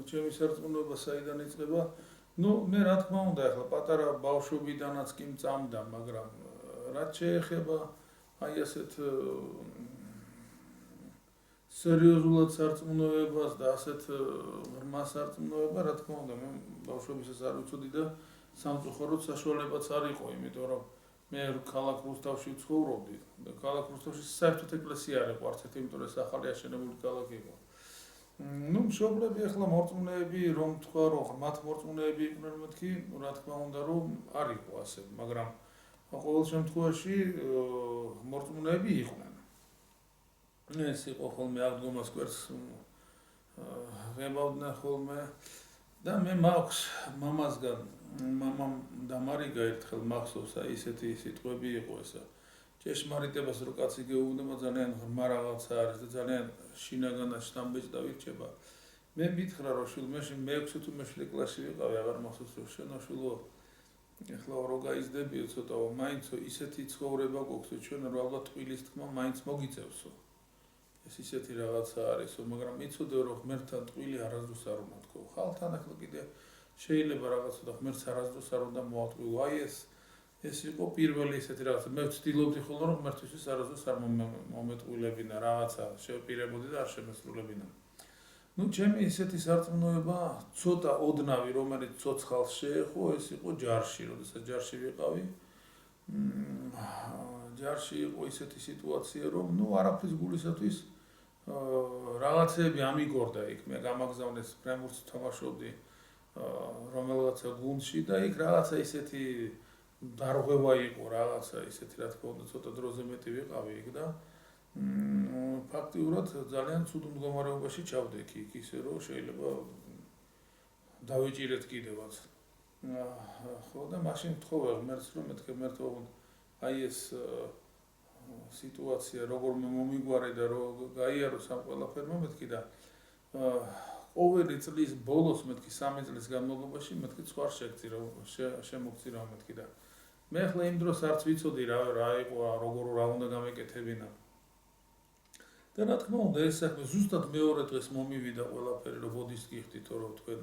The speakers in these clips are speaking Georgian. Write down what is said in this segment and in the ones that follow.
ჩემი სარწმუნოება საიდან იწყება? მე რა თქმა უნდა, ახლა პატარა ბავშვობიდანაც კი მწამდა, მაგრამ რაც შეეხება აი ასეთ სერიოზულად სარწმუნოებას და ასეთ ღრმა სარწმუნოება, რა თქმა უნდა, მე ბავშვობისას არ ვიცოდი და სამწუხაროდ საშუალებაც არ იყო, იმიტომ რომ მე ქალაქ რუსთავში ვცხოვრობდი და ქალაქ რუსთავში საერთოდ ეკლესია არ იყო, არც ერთი, იმიტომ რომ ეს ახალი აშენებული ქალაქი იყო. მშობლები ახლა მორწმუნეები, რომ თქვა, რომ ღრმად მორწმუნეები იყვნენ მეთქი, რა თქმა უნდა, რომ არ იყო ასე, მაგრამ ყოველ შემთხვევაში მორწმუნეები იყვნენ. ეს იყო ხოლმე აღდგომას კვერცხს ღებავდნენ ხოლმე და მე მაქვს მამასგან, მამამ დამარიგა ერთხელ მახსოვს, აი ისეთი სიტყვები იყო ესა. ჭეშმარიტებას რო კაცი გეუბნება, ძალიან ღრმა რაღაცა არის და ძალიან შინაგანად შთამბეჭდა ვირჩება. მე მითხრა, რომ შვილ, მე-6 თუ მე-7 კლასში ვიყავი, აღარ მახსოვს, რომ შვილო, ეხლა რო გაიზრდებიო ცოტაო, მაინცო ისეთი ცხოვრება გვაქვსო ჩვენ, რომ ალბათ ტყუილის თქმა მაინც მოგიწევსო. ეს ისეთი რაღაცა არისო, მაგრამ იცოდე, რომ ღმერთთან ტყუილი არასდროს არ უნდა თქო. ხალხთან ახლა კიდე შეიძლება რაღაცა და ღმერთს არასდროს არ უნდა მოატყუილო. აი ეს იყო პირველი ესეთი რაღაცა. მე ვცდილობდი ხოლმე, რომ ღმერთისთვის არასდროს არ მომეტყუილებინა რაღაცა, შევპირებოდი და არ შემესრულებინა. ჩემი ისეთი სარწმუნოება ცოტა ოდნავი, რომელიც ცოცხალს შეეხო, ეს იყო ჯარში, როდესაც ჯარში ვიყავი. ჯარში იყო ისეთი სიტუაცია, რომ არაფრის გულისათვის რაღაცები ამიგორდა იქ. მე გამაგზავნეს ფრენბურთს თამაშობდი რომელღაცა გუნდში და იქ რაღაცა ისეთი დარღვევა იყო, რაღაცა ისეთი, რა თქმა უნდა, ცოტა დროზე მეტი ვიყავი იქ და ფაქტიურად ძალიან ცუდ მდგომარეობაში ჩავდექი იქ, ისე რომ შეიძლება დავიჭირეთ კიდევაც. ხო და მაშინ ვთხოვე ღმერთს, რომ მეთქე ღმერთო, აი ეს სიტუაცია როგორ მომიგვარე და რომ გაიაროს ამ ყველაფერმა მეთქი და ყოველი წლის ბოლოს მეთქი 3 წლის განმავლობაში მეთქი სხვა შემოგწირო მეთქი და მე ახლა იმ დროს არც ვიცოდი რა იყო, რა უნდა გამეკეთებინა. და რა თქმა უნდა, ეს საქმე ზუსტად მეორე დღეს მომივიდა ყველაფერი, რომ ბოდიშს გიხდით, რომ თქვენ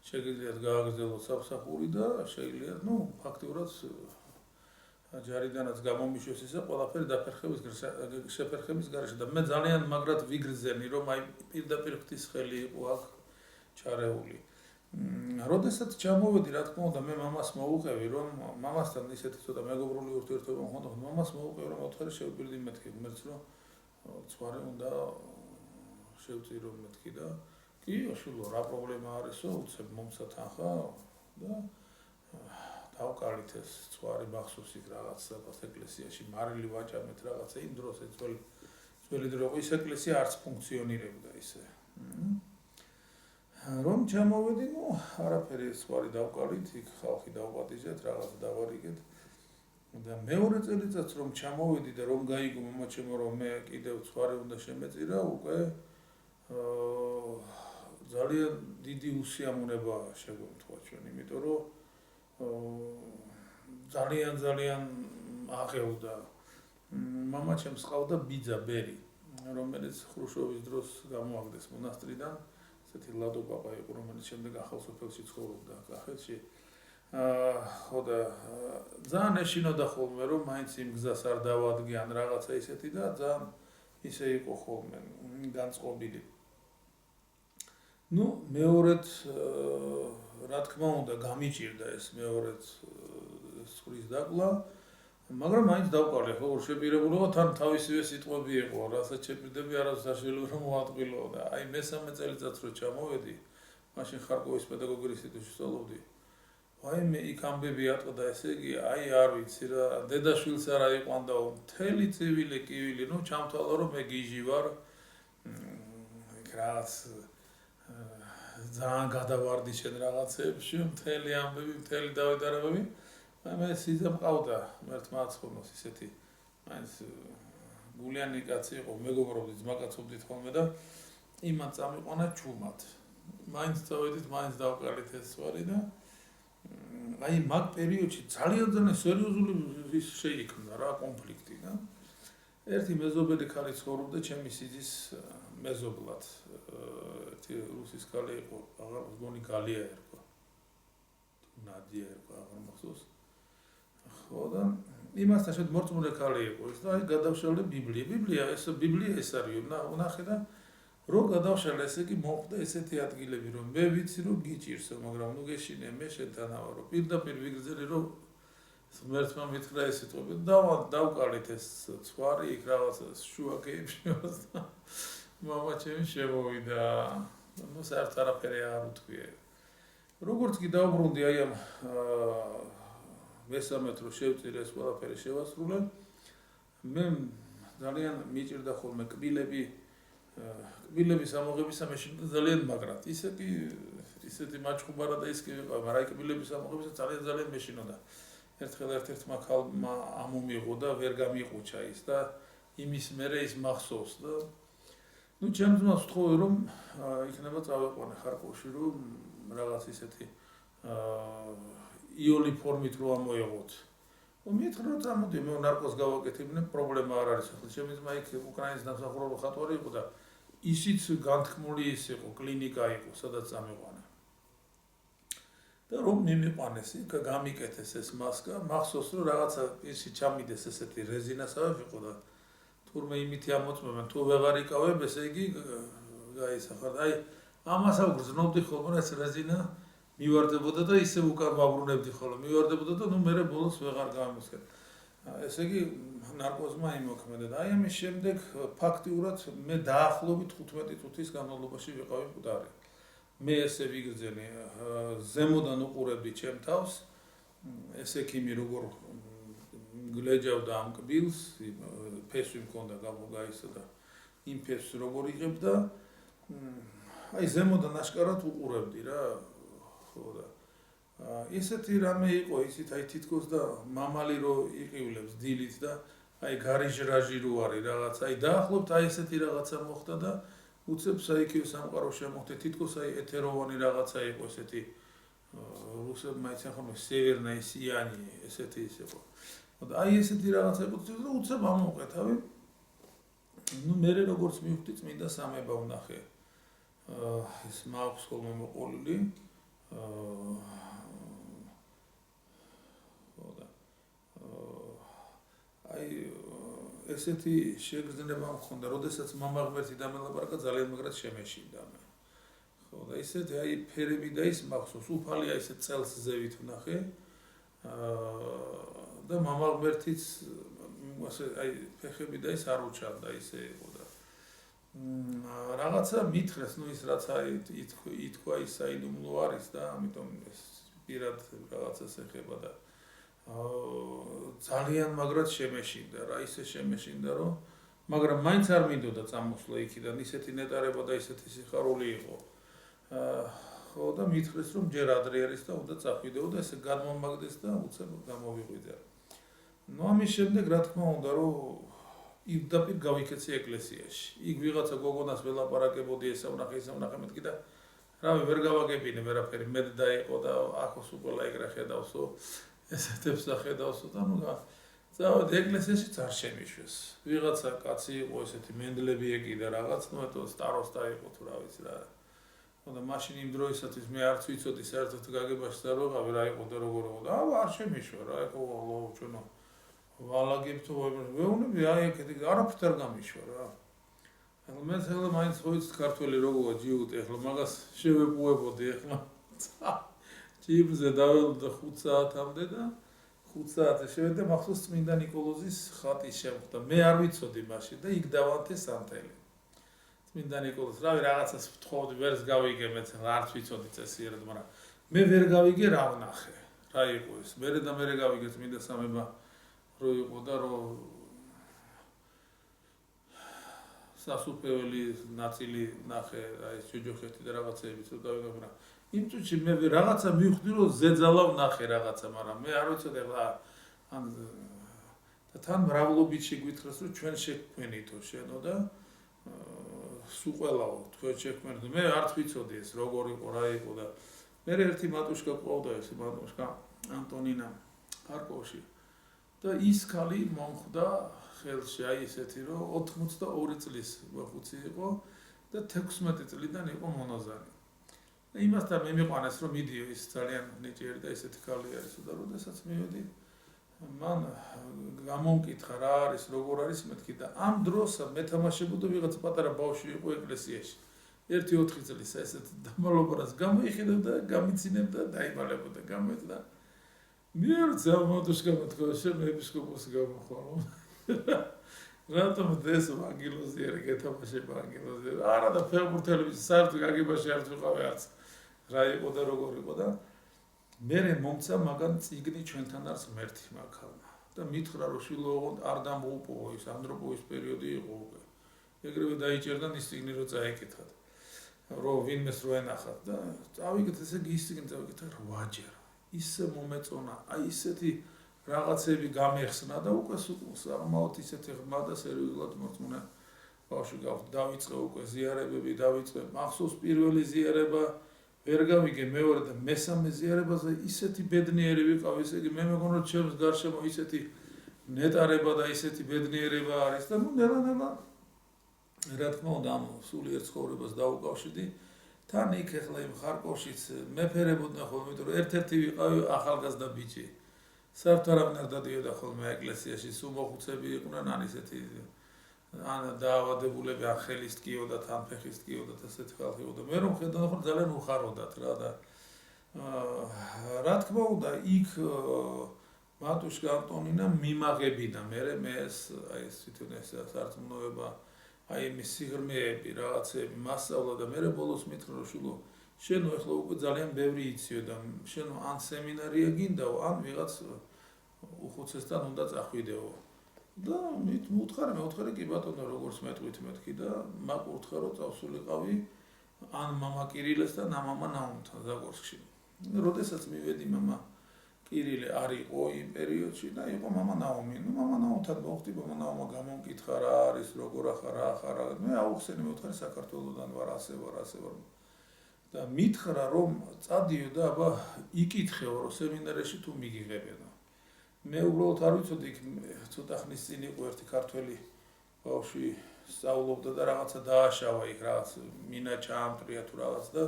შეგიძლიათ გააგრძელოთ სამსახური და შეგიძლიათ, ფაქტიურად ჯარიდანაც გამომიშვეს ისა ყველაფერი შეფერხების გარეშე და მე ძალიან მაგრად ვიგრძენი, რომ აი პირდაპირ ღვთის ხელი იყო აქ ჩარეული. როდესაც ჩამოვედი, რა თქმა უნდა, მე მამას მოუყევი, რომ მამასთან ისეთი ცოტა მეგობრული ურთიერთობა მქონდა, მამას მოუყევი, რომ მოთხარი შევპირდი მეთქი ღმერთს, რომ ცვარი უნდა შევწირო მეთქი და კი, შვილო, რა პრობლემა არისო, უცებ მომცა თანხა და დავკალით ეს ცვარი მახსოვს იქ რაღაცა ეკლესიაში მარილი ვაჭამეთ რაღაცა იმ დროს ეს ძველი დრო ის ეკლესია არც ფუნქციონირებდა ისე. რომ ჩამოვედი, არაფერი ცვარი დავკალით, იქ ხალხი დავპატიჟეთ, რაღაცა დავარიგეთ. და მეორე წელიწადს რომ ჩამოვედი და რომ გაიგო მამაჩემო, რომ მე კიდევ ცვარი უნდა შემეწირა, უკვე ძალიან დიდი უსიამოვნება შეგვემთხვა ჩვენ, იმიტომ რომ ძალიან აღელდა. მამაჩემს ყავდა ბიძა ბერი, რომელიც ხრუშოვის დროს გამოაგდეს მონასტრიდან, ესეთი ლადო პაპა იყო, რომელიც შემდეგ ახალ სოფელში ცხოვრობდა კახეთში. ხო და ძალიან ეშინოდა ხოლმე, რომ მაინც იმ გზას არ დავადგიან რაღაცა ისეთი და ძალიან ისე იყო ხოლმე განწყობილი. მეორედ რა თქმა უნდა გამიჭირდა ეს მეორედ სხვის დაკლა, მაგრამ მაინც დავყალე, ხო, შეპირებულობა თან თავისივე სიტყვები იყო, რასაც შეპირდები არასდროს არ შეიძლება რომ მოატყვილო და აი მესამე წელიწადს რო ჩამოვედი, მაშინ ხარკოვის პედაგოგიური ინსტიტუტში ვსწავლობდი. აი მე იქ ამბები ატყდა, ესე იგი, აი არ ვიცი რა, დედაშვილს არა იყვანდაო, მთელი წივილი კივილი, ჩამთვალა რომ მე გიჟი ვარ, იქ რაღაც ძალიან გადავარდი შენ რაღაცებში, მთელი ამბები, მთელი დავედარებები. მე სიძე მყავდა, მერთმა აცხოვნოს ისეთი, მაინც გულიანი კაცი იყო, მეგობრობდით, ძმაკაცობდით ხოლმე და იმან წამიყვანა ჩუმად. მაინც წავედით, მაინც დავყალით ეს სვარი და აი მაგ პერიოდში ძალიან სერიოზული შეიქმნა რა კონფლიქტი და ერთი მეზობელი ქალი ცხოვრობდა ჩემი სიძის მეზობლად. ერთი რუსის ქალი იყო, აღარ მგონი გალია ერქვა. ნადია ერქვა, აღარ მახსოვს. ხო და იმასთან შედ მორწმუნე ქალი იყო ის და აი გადავშალე ბიბლია ეს არის ნახე და რო გადავშალე ესე იგი მოხდა ესეთი ადგილები რომ მე ვიცი რომ გიჭირსო მაგრამ ნუ გეშინე მე შენთან ავარო პირდაპირ ვიგრძელი რომ ღმერთმა მითხრა ეს სიტყვები დავკალით ეს ცხვარი იქ რაღაცა შუაგეებში და მამა ჩემი შემოვიდა ნუ საერთოდ არაფერი არ უთქვია როგორც კი დავბრუნდი აი ამ მესამე დრო შევწირე ეს ყველაფერი შევასრულე მე ძალიან მიჭირდა ხოლმე კბილების ამოღებისა მე ძალიან მაგრად ისეთი მაჩხუბარა და ის კი ვიყავ მაგრამ აი კბილების ამოღებისა ძალიან მეშინოდა ერთხელ ერთ-ერთმა ქალმა ამომიღო და ვერ გამიყუჩა ის და იმის მერე ის მახსოვს და ნუ ჩემს მას ვთხოვე რომ იქნება წავეყვანე ხარკოვში რომ რაღაც ისეთი იული ფორმით რო ამოეღოთ. მითხრა რომ წამოდი მე ნარკოს გავაკეთებინე პრობლემა არ არის ახლა ჩემი ძმა იქ უკრაინის დამსახურებო ხატვარი იყო და ისიც განთქმული ის იყო კლინიკა იყო სადაც წამეყვანა. და რომ მიმიყვანეს იქ გამიკეთეს ეს მასკა მახსოვს რომ რაღაცა ისე ჩამიდეს ესეთი რეზინასავე იყო და თურმე იმითი ამოწმებენ თუ ვეღარ იკავებ ესე იგი გაისახარ აი ამას აგრძნობდი ხოლმე ეს რეზინა მივარდებოდა და ისე უკან ვაბრუნებდი ხოლმე მივარდებოდა და ნუ მე ბოლოს ვეღარ გამოსკეთ ესე იგი ნარკოზმა იმოქმედა და აი ამის შემდეგ ფაქტიურად მე დაახლოებით 15 წუთის განმავლობაში ვიყავი მკვდარი მე ესე ვიგრძენი ზემოდან უყურებდი ჩემ თავს ეს ექიმი როგორ გლეჯავდა ამ კბილს ფესვი მქონდა გამოგაისა და იმ ფესვს როგორ იღებდა აი ზემოდან აშკარად უყურებდი რა და ისეთი რამე იყო ისიც აი თითქოს და მამალი რო იყივლებს დილით და აი გარიჟრაჟი რო არის რაღაც აი დაახლოებით აი ესეთი რაღაცა მოხდა და უცებ საიქიო სამყაროში მოხდა თითქოს აი ეთეროვანი რაღაცა იყო ესეთი რუსებმა იციან ხოლმე სევერნაი სიანი ესეთი ის იყო და აი ესეთი რაღაცა იყო და უცებ ამოვყეთავი ნუ მე როგორც მივხვდი წმინდა სამება ვნახე ეს მაქვს ხოლმე მოყოლილი აი ესეთი შეგრძნება მქონდა, როდესაც მამა ღმერთი დამელაპარაკა ძალიან მაგრად შემეშინდა მე. ხო და ისეთი აი ფერები და ის მახსოვს, უფალია ისე წელს ზევით ვნახე. და მამა ღმერთიც ასე აი ფეხები და ის არ უჩანდა ისე იყო და რაღაცა მითხრეს, ნუ ის რაც აი ითქვა ის საიდუმლო არის და ამიტომ ეს პირად რაღაცას ეხება და ძალიან მაგრად შემეშინდა რა ისე შემეშინდა რომ მაგრამ მაინც არ მინდოდა წამოსვლა იქიდან ისეთი ნეტარება და ისეთი სიხარული იყო ხო და მითხრეს რომ ჯერ ადრე არის და უნდა წახვიდეო და ესე გამომაგდეს და უცებ გამოვიყვიდე ნუ ამის შემდეგ რა თქმა უნდა რომ იდაპირ გავიქეცე ეკლესიაში იქ ვიღაცა გოგონას ველაპარაკებოდი ესა ვნახე მეთქი და რავი ვერ გავაგებინე ვერაფერი მე დაიყო და ახოს უყოლა ეგრე ხედავსო ესეთებს ახედავსო და ნუ წავედი ეკლესიაში არ შემიშვეს ვიღაცა კაცი იყო ესეთი მენდლები ეკიდა რაღაც ნუ ეთო სტაროსტა იყო თუ რა ვიცი რა და მაშინ იმ დროისათვის მე არც ვიცოდი საერთოდ გაგებაში და როგორ რა იყო და როგორ იყო და არ შემიშვა რა ეხო ჩვენო ვალაგებთ ვეუბნები აი ეგეთი არაფერთ არ გამიშვა რა ახლა მე θέλω მაინც ხოიც ქართველი როგორია ჯიუტი ახლა მაგას შევეპუებოდი ახლა ჭიბზე დაველოდა 5 საათამდე და 5 საათი შევედა მახსოვს წმინდა ნიკოლოზის ხატი შემხვდა მე არ ვიცოდი მაშინ და იქ დავანთე სამთელი წმინდა ნიკოლოზ რავი რაღაცას ვთხოვდი ვერს გავიგე მეც არც ვიცოდი წესიერად მაგრამ მე ვერ გავიგე რა ვნახე რა იყო ეს მე გავიგე წმინდა სამება რო იყო და რო სასუფეველი ნაწილი ნახე აი ჯოჯოხეთი და რაღაცეები თუ გავიგე მაგრამ იმ წუთში მე რაღაცა მივხვდი რომ ზეძალა ვნახე რაღაცა მაგრამ მე არ ვიცოდი რა ან და თან მრავლობით შეგვითხრას რომ ჩვენ შექმნითო შენო და სულ ყველაო თქვენ შექმნით მე არც ვიცოდი ეს როგორ იყო რა იყო და მე ერთი მატუშკა ყავდა ეს მატუშკა ანტონინა ხარკოვში და ის ქალი მომხვდა ხელში აი ესეთი რომ 82 წლის მოხუცი იყო და 16 წლიდან იყო მონაზარი. და იმასთან მე მიყვანეს რომ მიდიო ის ძალიან ნიჭიერი და ესეთი ქალი არის და როდესაც მივედი მან გამომკითხა რა არის როგორ არის მეთქი და ამ დროს მეთამაშებოდა ვიღაც პატარა ბავშვი იყო ეკლესიაში 1-4 წლის ესეთ დამალობრას გამოიხინებდა და გამიცინებდა და დაიბალებოდა გამოეწდა მიერცა მოდუშკა მეთქო შენ ეპისკოპოსი გამოხვალ რატომ ეს ანგელოზიერი გეთამაშება ანგელოზიერი არა და ფეხბურთელების საერთოდ გაგიბაში არ ვიყავი არც რა იყო და როგორ იყო და მე მომცა მაგან წიგნი ჩვენთან არის ღმერთი მაგალმა და მითხრა რომ შვილო არ დამოუპოვო ის ანდროპოვის პერიოდი იყო უკვე ეგრევე დაიჭერდა ის წიგნი რომ წაეკითხათ რომ ვინმეს რო ენახათ და წავიგეთ ესე იგი ის წიგნი წავიკითხე 8 ჯერ ისე მომეწონა აი ისეთი რაღაცები გამეხსნა და უკვე საკმაოდ ისეთი ღრმა და სერიოზულად მოწმუნა ბავშვი გავხდი დავიწყე უკვე ზიარებები დავიწყე მახსოვს პირველი ზიარება ვერ გავიგე მეორე და მესამე ზიარებაზე ისეთი ბედნიერი ვიყავ ესე იგი მე მეგონა ჩემს გარშემო ისეთი ნეტარება და ისეთი ბედნიერება არის და ნუ ნელა რა თქმა უნდა ამ სულიერ ცხოვრებას დაუკავშირდი თან იქ ახლა იმ ხარკოვშიც მეფერებოდნენ ხოლმე იმიტომ რომ ერთ-ერთი ვიყავი ახალგაზრდა ბიჭი საერთოდ არავინ არ დადიოდა ხოლმე ეკლესიაში სულ მოხუცები იყვნენ ან ისეთი ან დაავადებულები ან ხელის ტკიო და თან ფეხის ტკიო და ასეთი ხალხი იყო და მე რომ ხედავ ხო ძალიან უხაროდათ რა და რა თქმა უნდა იქ მატუშკა ანტონინა მიმაღებინა მე ეს აი ეს თვითონ ეს სარწმუნოება აი მის სიღრმეები რაღაცები მასწავლა და მე ბოლოს მითხრა რომ შულო შენ ახლა უკვე ძალიან ბევრი იციო და შენ ან სემინარია გინდაო ან ვიღაც უხუცესთან უნდა წახვიდეო და მეუთხარი კი ბატონო როგორც მეტყვით მეთქი და მაგ უთხარო წავსულიყავი ან მამა კირილესთან ან მამა ნაუმთან ზაგორსკში. როდესაც მივედი მამა კირილე არ იყო იმ პერიოდში და იყო მამა ნაუმი. ნუ მამა ნაუმთან მოხდი, მამა ნაუმა გამომკითხა რა არის, როგორ ახარა, მე აუხსენი მეუთხარი საქართველოსდან ვარ, ასე ვარ. და მითხრა რომ წადიო და აბა იკითხეო რომ სემინარიაში თუ მიგიღებენო. მე უბრალოდ არ ვიცოდი ცოტა ხნის წინ იყო ერთი ქართველი ბავშვი სწავლობდა და რაღაცა დააშავა იქ რაღაც მინა ჩაამტრია თუ რაღაც და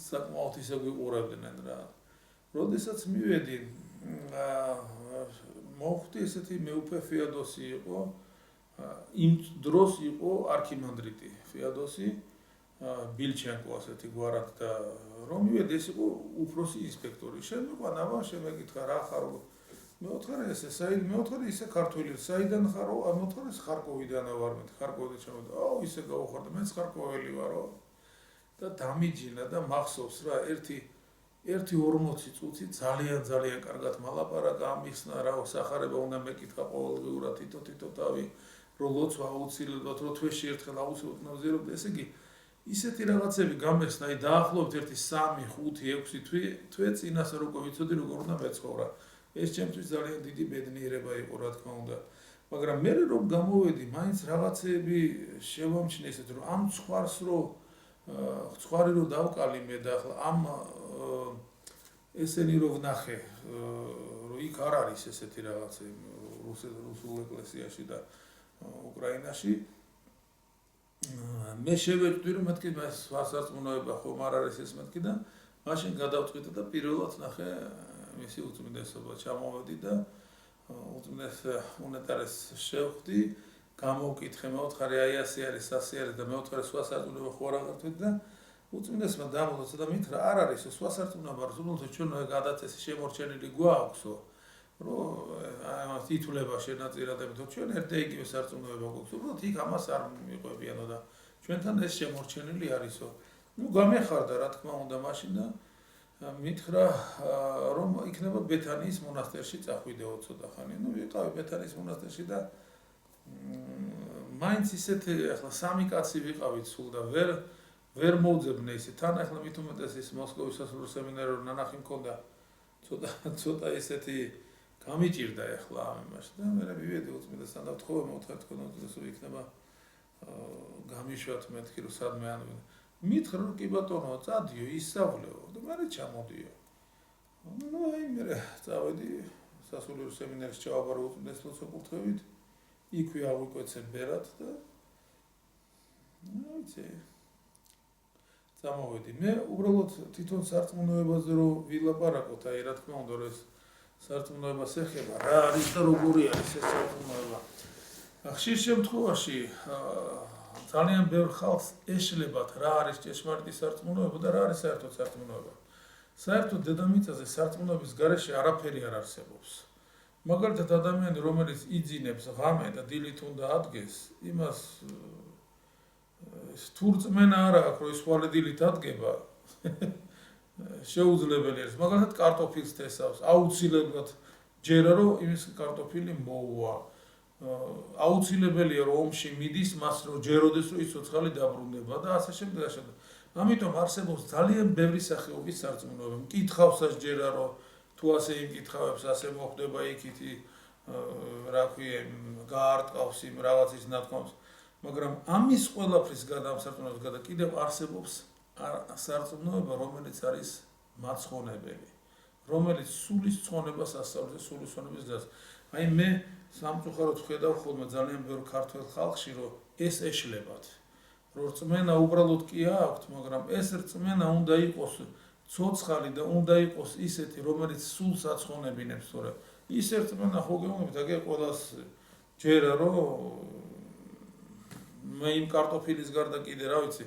საკმაოდ ისე ვიყურებდნენ რა. როდესაც მივედი მოხდი ესეთი მეუფე ფეოდოსი იყო იმ დროს იყო არქიმანდრიტი ფეოდოსი ბილჩენკო ასეთი გვარად და რომ მივედი ეს იყო უფროსი ინსპექტორი შემეყვანა შემეკითხა რა ხარო მეუთხარი ესე საიდ მეუთხარი ისე ქართველი საიდან ხარო მეუთხარი ხარკოვიდან ვარ მე ხარკოვიდან შემოდა აუ ისე გავხარდა მეც ხარკოველი ვარო და დამიჯინა და მახსოვს რა ერთი 40 წუთი ძალიან კარგად მალაპარაკა ამიხსნა რა სახარება უნდა მეკითხა ყოველდღიურად თითო თავი რომ ლოცვა აუცილებლად რომ თვეში ერთხელ აუცილებლად ნოზერობ ესე იგი ისეთი რაღაცები გამეხსნა აი დაახლოებით ერთი 3, 5, 6 თვე წინასე როგორ ვიცოდი როგორ უნდა მეცხოვრა ეს ჩემთვის ძალიან დიდი ბედნიერება იყო რა თქმა უნდა მაგრამ მე რომ გამოვედი მაინც რაღაცები შევამჩნი ესეთ რომ ამ ცხვარს რომ ცხვარი რომ დავკალი მე და ახლა ამ ესენი რომ ვნახე რომ იქ არ არის ესეთი რაღაცები რუსულ ეკლესიაში და უკრაინაში მე შევეჭდი რომ მეთქი სასარწმუნოება ხომ არ არის ეს მეთქი და მაშინ გადავწყვიტე და პირველად ნახე მისი უწმინდესობა ჩამოვედი და უწმინდეს უნეტარეს შევხვდი გამოვკითხე მეუთხარი აი ასე არის და მეუთხარი სხვა სარწმუნოება ხო არ აღარ და უწმინდესმა დამოდოცა და მითხრა არ არის სხვა სარწმუნოება უბრალოდ ჩვენ გადაწესი შემორჩენილი გვაქვსო რომ აი თითულება შენაწირადებით ჩვენ ერთ და იგივე სარწმუნოება გვაქვს უბრალოდ იქ ამას არ მიყვებიანო და ჩვენთან ეს შემორჩენილი არისო ნუ გამეხარდა რა თქმა უნდა მაშინ და მითხრა რომ იქნება ბეთანიის მონასტერში წახვიდეო ცოტა ხანი ნუ ვიყავი ბეთანიის მონასტერში და მაინც ისეთი ახლა სამი კაცი ვიყავით სულ და ვერ მოვძებნე ისე თან ახლა მით უმეტეს ის მოსკოვის სასულიერო სემინარიო ნანახი მქონდა ცოტა ისეთი გამიჭირდა ახლა ამ იმაში და მე მივედი უწმინდესთან და ვთხოვე მოვთხარ თქვენ უწმინდესო იქნება გამიშვათ მეთქი რომ სადმე ან მითხრა რომ კი ბატონო წადიო ისწავლეო და მე ჩამოდიო ნუ აი მე წავედი სასულიერო სემინარიაში ჩავაბარო უწმინდესო საკურთხევით იქვე ავიკვეცე ბერად და ვიცი. წამოვედი. მე უბრალოდ თვითონ სარწმუნოებაზე რომ ვილაპარაკოთ, აი რა თქმა უნდა, რომ ეს სარწმუნოებას ეხება, რა არის და როგორი არის ეს სარწმუნოება. ხშირ შემთხვევაში ძალიან ბევრ ხალხს ეშლებათ რა არის ჭეშმარიტი სარწმუნოება და რა არის საერთოდ სარწმუნოება. საერთოდ დედამიწაზე სარწმუნოების გარეშე არაფერი არ არსებობს. მაგალითად ადამიანი რომელიც იძინებს ღამე და დილით უნდა ადგეს, იმას თუ რწმენა არ აქვს რომ ის ხვალე დილით ადგება, შეუძლებელი არის. მაგალითად კარტოფილს თესავს, აუცილებლად ჯერა რომ იმის კარტოფილი მოუვა. აუცილებელია რომ ომში მიდის მას რომ ჯეროდეს რომ ის ცოცხალი დაბრუნდება და ასე შემდეგ და შემდეგ. ამიტომ არსებობს ძალიან ბევრი სახეობის სარწმუნოება. მკითხავსაც ჯერა რომ თუ ასე იმკითხავებს ასე მოხდება იქითი რა ქვია გაარტყავს იმ რაღაცის ნათქვამს. მაგრამ ამის ყველაფრის გარდა ამ სარწმუნოების გარდა კიდევ არსებობს სარწმუნოება რომელიც არის მაცხონებელი. რომელიც სულის ცხონებას ასწავლებს და სულის ცხონების გზას. აი მე სამწუხაროდ ვხედავ ხოლმე ძალიან ბევრ ქართველ ხალხში რომ ეს ეშლებათ. რომ რწმენა უბრალოდ კი აქვთ, მაგრამ ეს რწმენა უნდა იყოს ცოცხალი და უნდა იყოს ისეთი, რომელიც სულს აცხონებინებს, თორე ის რწმენა ხო გეუბნებით, აგე ყველას ჯერა რომ მე იმ კარტოფილის გარდა კიდე რა ვიცი,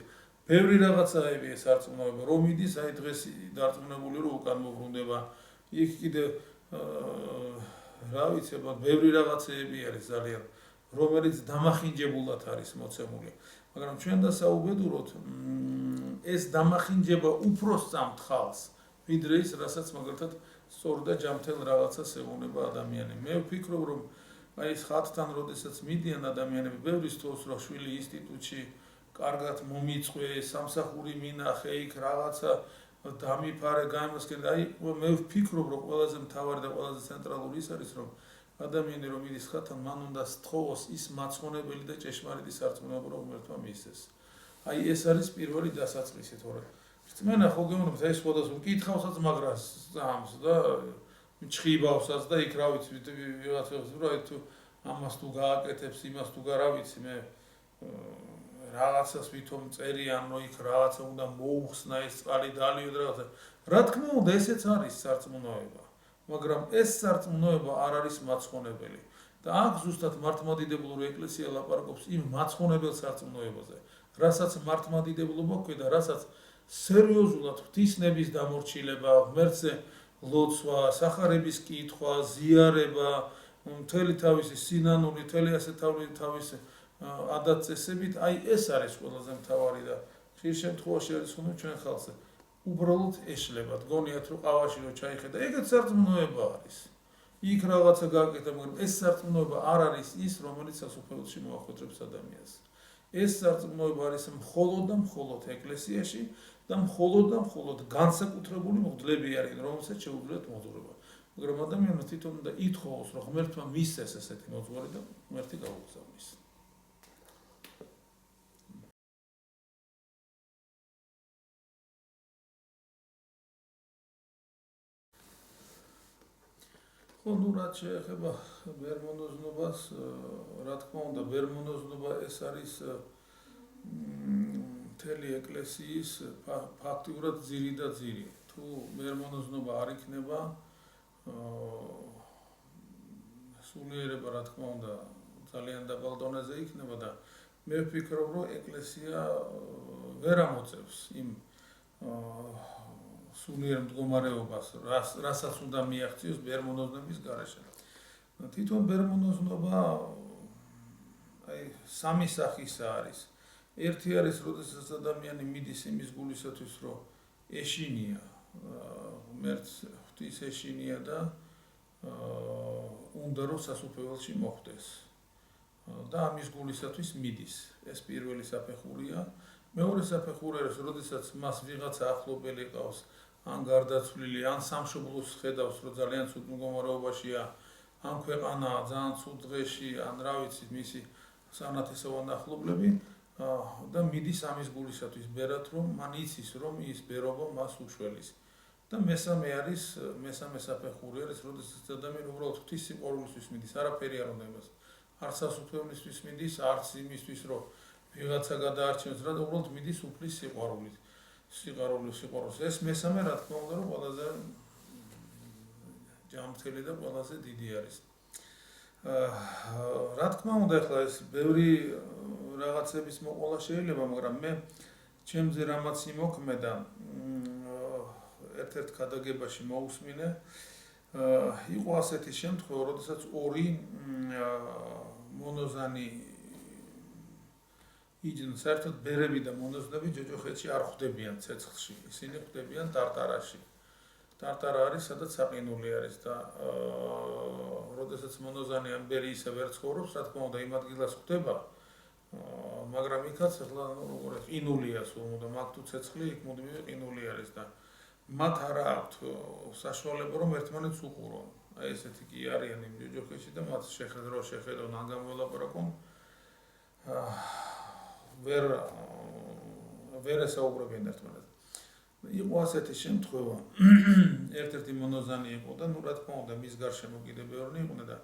ბევრი რაღაცაები ეს სარწმუნოება, რომ მიდის აი დღეს დარწმუნებული რომ უკან მოbrunდება, იქ კიდე რა ვიცი, ბევრი რაღაცეები არის ძალიან, რომელიც დამახინჯებულად არის მოცემული. მაგრამ ჩვენ დასაუბედუროთ, ეს დამახინჯება უფრო სწამთ ხალხს, ვიდრე ის, რასაც მაგალითად სწორ და ჯანმრთელ რაღაცას ეუბნება ადამიანი. მე ვფიქრობ, რომ აი ეს ხათთან, როდესაც მიდიან ადამიანები, ბევრი თავს რომ შვილი ინსტიტუტში კარგად მომიწყვე, სამსახური მინახე, იქ რაღაცა დამიფარე, გამოსკენ, აი მე ვფიქრობ, რომ ყველაზე მთავარი და ყველაზე ცენტრალური ის არის, რომ ადამიანი რომ მიდის ხათთან, მან უნდა სთხოვოს ის მაცხონებელი და ჭეშმარიტი სარწმუნოება, რომ ღმერთმა მისცეს. აი ეს არის პირველი დასაწყისი, თორე რწმენა ხო გეუბნებით, აი სხვადასხვა მკითხავსაც მაგრას წამს და მჭხიბავსაც და იქ რა ვიცი, ვიღაცას რა თუ ამას თუ გააკეთებს, იმას თუ რა ვიცი, მე რაღაცას ვითომ წერიან, რომ იქ რაღაცა უნდა მოუხსნა ეს წყალი დალიო და რაღაცა. რა თქმა უნდა, ესეც არის სარწმუნოება. მაგრამ ეს სარწმუნოება არ არის მაცხონებელი და აქ ზუსტად მართლმადიდებლური ეკლესია ლაპარაკობს იმ მაცხონებელ სარწმუნოებაზე, რასაც მართლმადიდებლობა ქვია და რასაც სერიოზულად ღვთისნების დამორჩილება, ღმერთზე ლოცვა, სახარების კითხვა, ზიარება, მთელი თავისი სინანული, მთელი ასე თავისი ადათ-წესებით, აი ეს არის ყველაზე მთავარი და ხშირ შემთხვევაში არის ხოლმე ჩვენ ხალხზე უბრალოდ ეშლებათ, გონიათ რომ ყავაში რო ჩაიხედა, ეგეც სარწმუნოება არის. იქ რაღაცა გააკეთა, მაგრამ ეს სარწმუნოება არ არის ის, რომელიც სასופველში მოახოთრებს ადამიანს. ეს სარწმუნოება არის მხოლოდ და მხოლოდ ეკლესიაში და მხოლოდ განსაკუთრებული მღვდლები არიან, რომელსაც შეუძლიათ მოძღვრება. მაგრამ ადამიანმა თვითონ უნდა ითხოვოს, რომ ღმერთმა მისცეს ესეთი მოძღვარი და ღმერთი გაუგზავნის. ხო, ნუ რაც შეეხება ბერმონოზნობას, რა თქმა უნდა, ბერმონოზნობა ეს არის მთელი ეკლესიის ფაქტიურად ძირი და ძირი. თუ ბერმონოზნობა არ იქნება, სულიერება რა თქმა უნდა ძალიან დაბალ დონეზე იქნება და მე ვფიქრობ, რომ ეკლესია ვერ ამოწევს იმ სულიერ მდგომარეობას, რასაც უნდა მიაღწიოს ბერმონოზნობის გარეშე. თვითონ ბერმონოზნობა აი სამი სახისა არის. ერთი არის, როდესაც ადამიანი მიდის იმის გულისათვის, რომ ეშინია, ღმერთს ღვთის ეშინია და უნდა რომ სასופველში მოხვდეს. და ამის გულისათვის მიდის. ეს პირველი საფეხურია. მეორე საფეხური არის, როდესაც მას ვიღაცა ახლობელი ყავს, ან გარდაცვლილი, ან სამშობლოს ხედავს, რომ ძალიან ცუდ მდგომარეობაშია, ან ქვეყანა ძალიან ცუდ დღეში, ან რა ვიცი, მისი სანათესავან ახლობლები და მიდის ამის გულისათვის ბერად, რომ მან იცის, რომ ის ბერობა მას უშველის. და მესამე არის, მესამე საფეხური არის, როდესაც ადამიანი უბრალოდ ღვთის სიყვარულისთვის მიდის, არაფერი არ უნდა იმას. არც სასופველისთვის მიდის, არც იმისთვის, რომ ვიღაცა გადაარჩენს რა და უბრალოდ მიდის უფლის სიყვარულით. სიყვარულს. ეს მესამე რა თქმა უნდა რომ ყველაზე ჯანმრთელი და ყველაზე დიდი არის. რა თქმა უნდა ახლა ეს ბევრი რაღაცების მოყოლა შეიძლება, მაგრამ მე ჩემზე რამაც იმოქმედა ერთ-ერთ გადაგებაში მოусმინე იყო ასეთი შემთხვევა, როდესაც ორი მონოზანი იჯდნენ, საერთოდ ბერები და მონოზნები ჯოჯოხეთში არ ხვდებიან ცეცხლში, ისინი ხვდებიან ტარტარაში. ტარტარა არის, სადაც საყინული არის და როდესაც მონოზანი ამ ბერი ისე ვერ ცხოვრობს, რა თქმა უნდა იმ ადგილას ხვდება, მაგრამ იქაც ახლა როგორ ყინულია სულ და მაგ თუ ცეცხლი იქ მუდმივი ყინული არის და მათ არა აქვთ საშუალება რომ ერთმანეთს უყურონ. აი ესეთი კი არიან იმ ჯოჯოხეთში და მათ შეხედონ ან გამოლაპარაკონ ვერ ესაუბრებიან ერთმანეთს. იყო ასეთი შემთხვევა, ერთ-ერთი მონოზანი იყო და ნუ რა თქმა უნდა მის გარშემო კიდე ბევრი იყვნენ და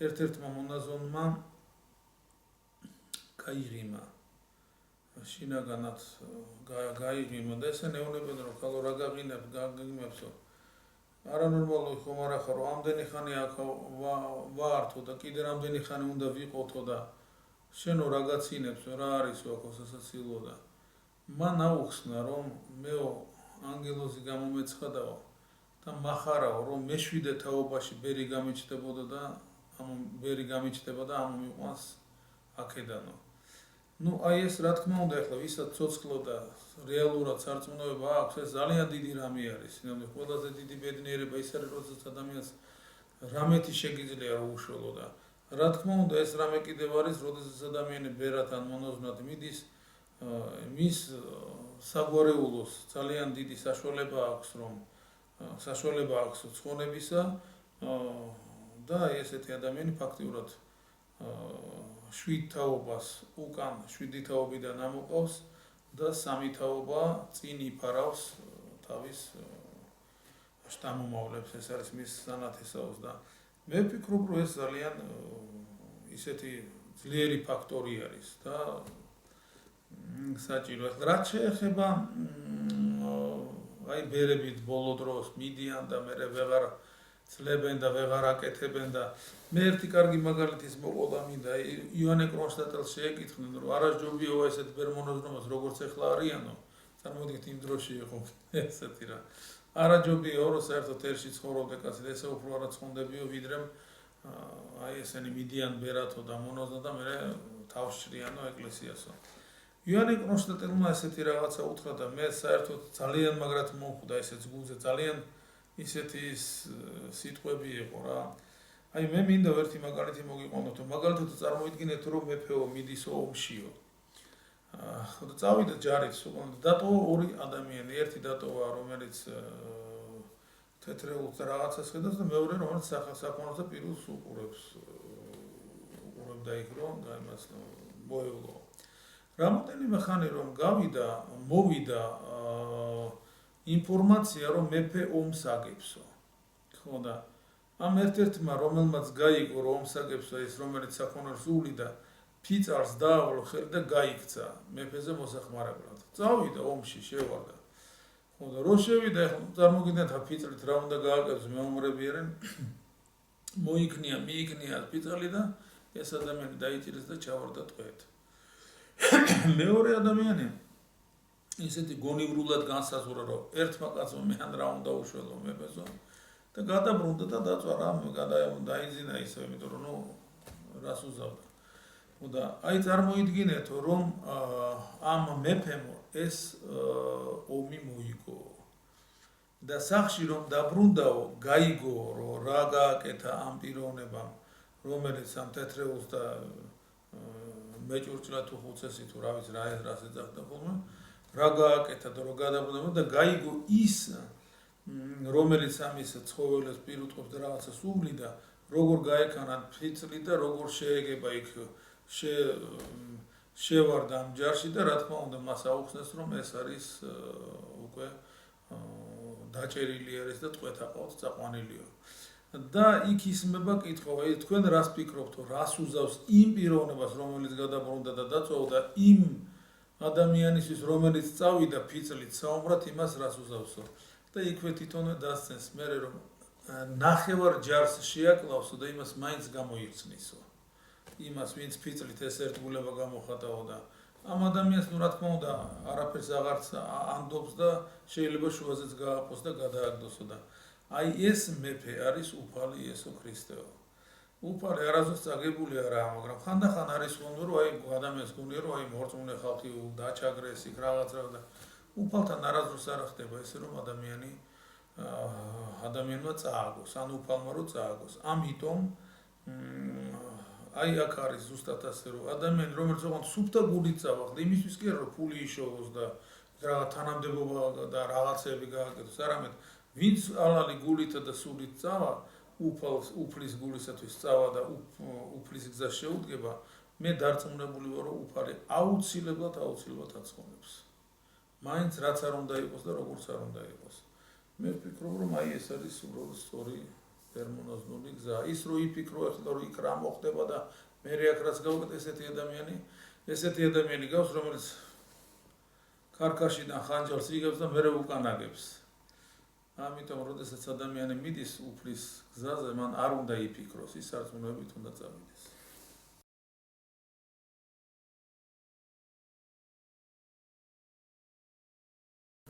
ერთ-ერთმა მონაზონმა გაიღიმა შინაგანად გაიღიმა და ესენ ეუბნებიან რომ ხალო რა გაგიმებსო არანორმალური ხომ არა ხარო ამდენი ხანი აქ ვართო და კიდე რამდენი ხანი უნდა ვიყოთო და შენო რა გაცინებსო რა არისო აქ სასაცილო და მან აუხსნა რომ მეო ანგელოზი გამომეცხადაო და მახარაო რომ მეშვიდე თაობაში ბერი გამიჩნდებოდა და ამ მიყვანს აქედანო. ნუ აი ეს რა თქმა უნდა ახლა ვისაც ცოცხლო და რეალურად სარწმუნოება აქვს, ეს ძალიან დიდი რამე არის. სინამდვილე ყველაზე დიდი ბედნიერება ის არის, როდესაც ადამიანს რამეთი შეგიძლია რომ უშველო და რა თქმა უნდა ეს რამე კიდევ არის, როდესაც ადამიანი ბერად ან მონოზვნად მიდის, მის საგვარეულოს ძალიან დიდი საშუალება აქვს ცხონებისა და ესეთი ადამიანი ფაქტიურად 7 თაობას უკან 7 თაობიდან ამოყავს და 3 თაობა წინ იფარავს თავის შთამომავლებს, ეს არის მის სანათესაოს და მე ვფიქრობ რომ ეს ძალიან ისეთი ძლიერი ფაქტორი არის და საჭირო. რაც შეეხება აი ბერებით ბოლო დროს მიდიან და მე ვეღარ ცლებენ და ვეღარ აკეთებენ და მე ერთი კარგი მაგალითის მოყოლა მინდა იონე კრონშტადტელს შეეკითხნენ რომ არასჯობიაო ესეთ ბერმონოზნობას როგორც ახლა არიანო წარმოიდგინეთ იმ დროში იყო ესეთი რა არაჯობიაო რომ საერთოდ ერში ცხოვრობდე კაცი და ესე უფრო არაცხონდებიო ვიდრე აი ესენი მიდიან ბერათო და მონოზნა და მე თავს შრიანო ეკლესიასო. იონე კრონშტადტელმა ესეთი რაღაცა უთხრა და მე საერთოდ ძალიან მაგრად მომხვდა ესეც გულზე ძალიან ისეთი სიტყვები იყო რა. აი მე მინდა ერთი მაგალითი მოგიყვანოთ, მაგალითად წარმოიდგინეთ რომ მეფეო მიდისო ომშიო. ხო და წავიდა ჯარით, დატოვა ორი ადამიანი, ერთი დატოვა რომელიც თეთრეულს რაღაცას ხედავს და მეორე რომელიც საქონელს და პირულს უყურებდა იქ რომ იმას მოევლო. რამოდენიმე ხანი რომ მოვიდა ინფორმაცია რომ მეფე ომს აგებსო. ხო და ამ ერთ-ერთმა რომელმაც გაიგო რომ ომს აგებსო ის რომელიც საქონელს უვლიდა ფიცარს დაავლო ხელი და გაიქცა მეფეზე მოსახმარებლად. წავიდა ომში შევარდა. ხო და რო შევიდა წარმოგიდგენთ ფიცრით რა უნდა გააკეთოს მეომრებიერენ მიიქნია ფიცრალი და ეს ადამიანი დაიჭირეს და ჩავარდა ტყვედ. მეორე ადამიანი ისეთი გონივრულად განსაზღვრა რომ ერთმა კაცმა მეან რა უნდა უშველო მეფესო და გადაბრუნდა და დაწვა რა დაიძინა ისე იმიტომ რომ ნუ რას უზავდა. და აი წარმოიდგინეთ რომ ამ მეფემ ეს ომი მოიგო და სახში რომ დაბრუნდაო გაიგო რომ რა გააკეთა ამ პიროვნებამ რომელიც ამ თეთრეულს და მეჭურჭლა თუ ხუცესი თუ რა ვიცი რას ეძახდა ხოლმე რა გააკეთა და რო გადაბრუნდა და გაიგო ის რომელიც ამის ცხოველებს პირუტყვებს და რაღაცას უვლიდა როგორ გაეკანა ფიცრი და როგორ შეეგება იქ შევარდა ამ ჯარში და რა თქმა უნდა მას აუხსნეს რომ ეს არის უკვე დაჭერილი არის და ტყვეთ აყავთ წაყვანილიო. და იქ ისმება კითხვა, აი თქვენ რას ფიქრობთ, რას უზავს იმ პიროვნებას, რომელიც გადაბრუნდა და დაწვეულდა იმ ადამიანისთვის, რომელიც წავიდა ფიცლით საუბრად, იმას რას უზავსო. და იქვე თვითონვე დასცენს მე რომ ნახევარ ჯარს შეაკლავსო და იმას მაინც გამოიხსნისო. იმას, ვინც ფიცლით ეს ერთგულება გამოხატაო და ამ ადამიანს რა თქმა უნდა არაფერს აღარც ანდობს და შეიძლება შუაზეც გააყოს და გადააგდოსო და აი ეს მეფე არის უფალი იესო ქრისტეო. უფალი არასდროს წაგებული არაა, მაგრამ ხანდახან არის ხოლმე რომ აი ადამიანს გონია რომ აი მორწმუნე ხალხი დაჩაგრეს იქ რაღაცა და უფალთან არასდროს არ ხდება ესე რომ ადამიანმა წააგოს, ან უფალმა რომ წააგოს. ამიტომ აი აქ არის ზუსტად ასე რომ ადამიანი რომელიც ოღონდ სუფთა გულით წავახდა, იმისთვის კი არა რომ ფული იშოვოს და რაღაც თანამდებობა და რაღაცები გააკეთოს, არამედ ვინც ალალი გულითა და სულით წავა, უფლის გულისათვის წავა და უფლის გზას შეუდგება, მე დარწმუნებული ვარ რომ უფალი აუცილებლად აწყობებს. მაინც რაც არ უნდა იყოს და როგორც არ უნდა იყოს. მე ვფიქრობ რომ აი ეს არის უბრალოდ სწორი პერმონოზნული გზა. ის რო იფიქრო ახლა რომ იქ რა მოხდება და მე აქ რაც გავუკეთე ესეთი ადამიანი გავს რომელიც ქარქაშიდან ხანჯალს იგებს და მერე უკან აგებს. ამიტომ როდესაც ადამიანი მიდის უფლის გზაზე, მან არ უნდა იფიქროს, ის სარწმუნოებით უნდა წავიდეს.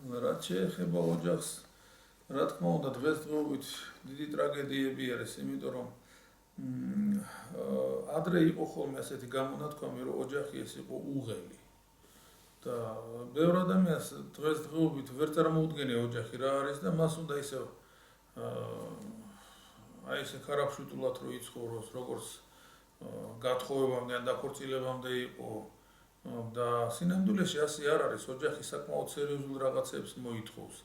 რაც შეეხება ოჯახს, რა თქმა უნდა დღესდღეობით დიდი ტრაგედიები არის, იმიტომ რომ ადრე იყო ხოლმე ასეთი გამონათქვამი, რომ ოჯახი ეს იყო უღელი. და ბევრ ადამიანს დღესდღეობით ვერ წარმოუდგენია ოჯახი რა არის და მას უნდა ისე აი ესე ქარაფშუტულად რო იცხოვროს, როგორც გათხოვებამდე ან დაქორწილებამდე იყო და სინამდვილეში ასე არ არის, ოჯახი საკმაოდ სერიოზულ რაღაცებს მოითხოვს.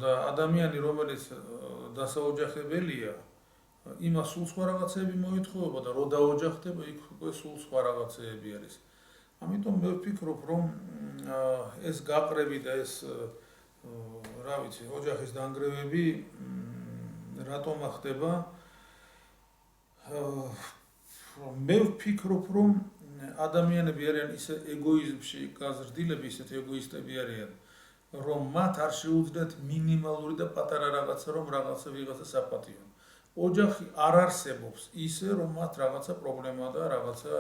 და ადამიანი რომელიც დასაოჯახებელია, იმას სულ სხვა რაღაცები მოითხოვება და რო დაოჯახდება, იქ უკვე სულ სხვა რაღაცები არის. ამიტომ მე ვფიქრობ, რომ ეს გაყრები და ეს რა ვიცი, ოჯახის დანგრევები რატომ ხდება? მე ვფიქრობ, რომ ადამიანები არიან ისე ეგოიზმში გაზრდილები, ისეთ ეგოისტები არიან, რომ მათ არ შეუძლიათ მინიმალური და პატარა რაღაცა, რომ რაღაცა ვიღაცა საპატიონ. ოჯახი არ არსებობს ისე, რომ მათ რაღაცა პრობლემა და რაღაცა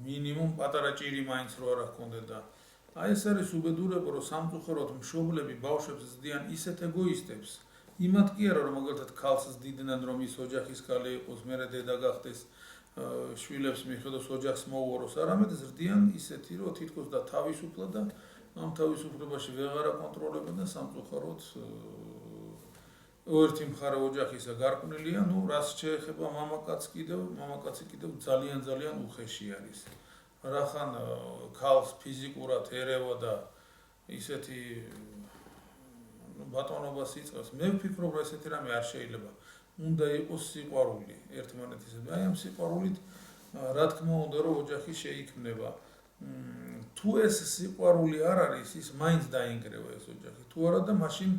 მინიმუმ პატარა ჭირი მაინც რო არ ჰქონდეთ და აი ეს არის უბედურება, რომ სამწუხაროდ მშობლები ბავშვებს ზრდიან ისეთ ეგოისტებს, იმათ კი არა რომ მაგალითად ქალს ზრდიდნენ რომ ის ოჯახის ქალი იყოს, მერე დედა გახდეს, შვილებს მიხედოს ოჯახს მოუაროს, არამედ ზრდიან ისეთი რომ თითქოს და თავისუფლად და ამ თავისუფლებაში ვეღარ აკონტროლებენ და სამწუხაროდ ერთი მხარე ოჯახისა გარყვნილია, რაც შეეხება მამაკაცი კიდევ ძალიან უხეში არის. რახან ქალს ფიზიკურად ერევა და ისეთი ბატონობას იწყებს, მე ვფიქრობ, რომ ესეთი რამე არ შეიძლება. უნდა იყოს სიყვარული ერთმანეთისადმი. აი ამ სიყვარულით რა თქმა უნდა რომ ოჯახი შეიქმნება. თუ ეს სიყვარული არ არის, ის მაინც დაინგრევა ეს ოჯახი. თუ არა და მაშინ